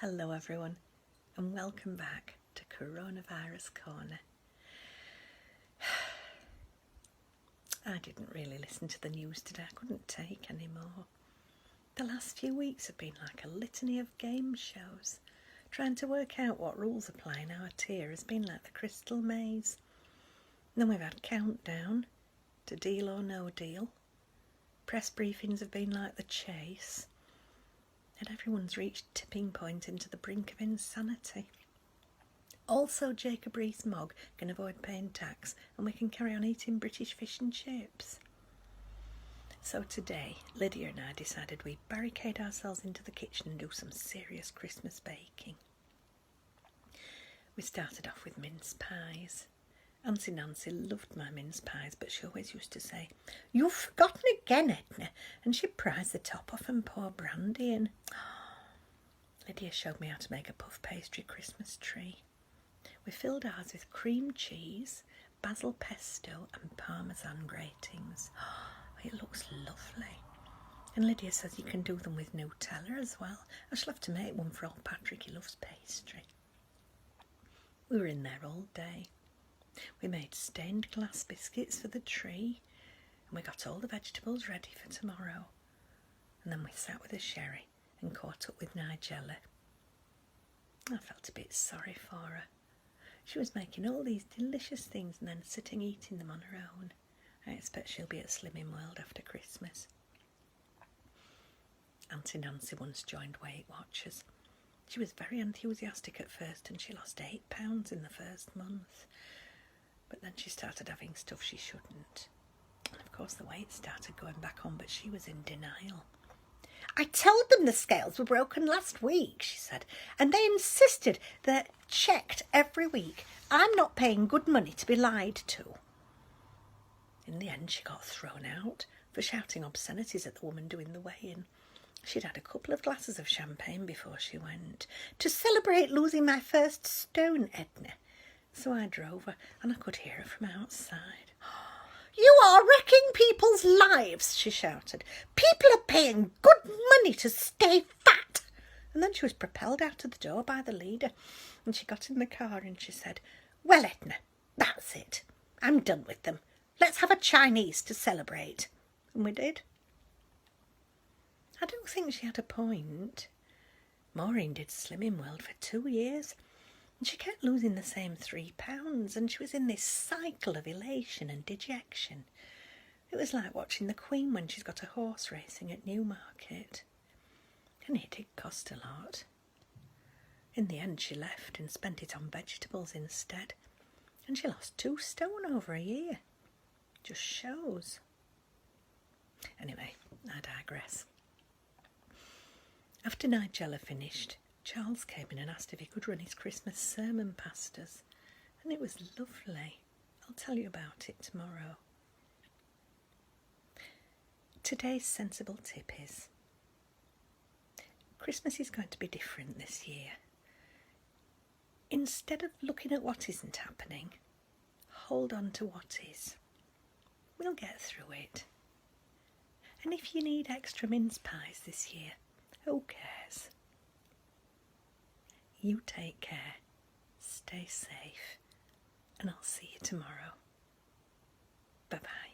Hello everyone and welcome back to Coronavirus Corner. I didn't really listen to the news today, I couldn't take any more. The last few weeks have been like a litany of game shows. Trying to work out what rules apply in our tier has been like the crystal maze. And then we've had countdown to Deal or No Deal. Press briefings have been like the chase. And everyone's reached tipping point into the brink of insanity. Also, Jacob Rees-Mogg can avoid paying tax and we can carry on eating British fish and chips. So today, Lydia and I decided we'd barricade ourselves into the kitchen and do some serious Christmas baking. We started off with mince pies. Auntie Nancy loved my mince pies, but she always used to say, "You've forgotten again, Edna," and she'd prise the top off and pour brandy in. Lydia showed me how to make a puff pastry Christmas tree. We filled ours with cream cheese, basil pesto and parmesan gratings. It looks lovely. And Lydia says you can do them with Nutella as well. I shall have to make one for old Patrick, he loves pastry. We were in there all day. We made stained glass biscuits for the tree and we got all the vegetables ready for tomorrow. And then we sat with a sherry and caught up with Nigella. I felt a bit sorry for her. She was making all these delicious things and then sitting eating them on her own. I expect she'll be at Slimming World after Christmas. Auntie Nancy once joined Weight Watchers. She was very enthusiastic at first and she lost 8 pounds in the first month. But then she started having stuff she shouldn't. And of course the weight started going back on, but she was in denial. "I told them the scales were broken last week," she said, "and they insisted they're checked every week. I'm not paying good money to be lied to." In the end she got thrown out for shouting obscenities at the woman doing the weigh-in. She'd had a couple of glasses of champagne before she went. "To celebrate losing my first stone, Edna." So I drove her and I could hear her from outside. "You are wrecking people's lives," she shouted. "People are paying good money to stay fat." And then she was propelled out of the door by the leader and she got in the car and she said, "Well, Edna, that's it. I'm done with them. Let's have a Chinese to celebrate." And we did. I don't think she had a point. Maureen did Slimming World for 2 years. And she kept losing the same 3 pounds and she was in this cycle of elation and dejection. It was like watching the Queen when she's got a horse racing at Newmarket. And it did cost a lot. In the end she left and spent it on vegetables instead. And she lost 2 stone over a year. Just shows. Anyway, I digress. After Nigella finished, Charles came in and asked if he could run his Christmas sermon past us, and it was lovely. I'll tell you about it tomorrow. Today's sensible tip is, Christmas is going to be different this year. Instead of looking at what isn't happening, hold on to what is. We'll get through it. And if you need extra mince pies this year, who cares? You take care, stay safe, and I'll see you tomorrow. Bye-bye.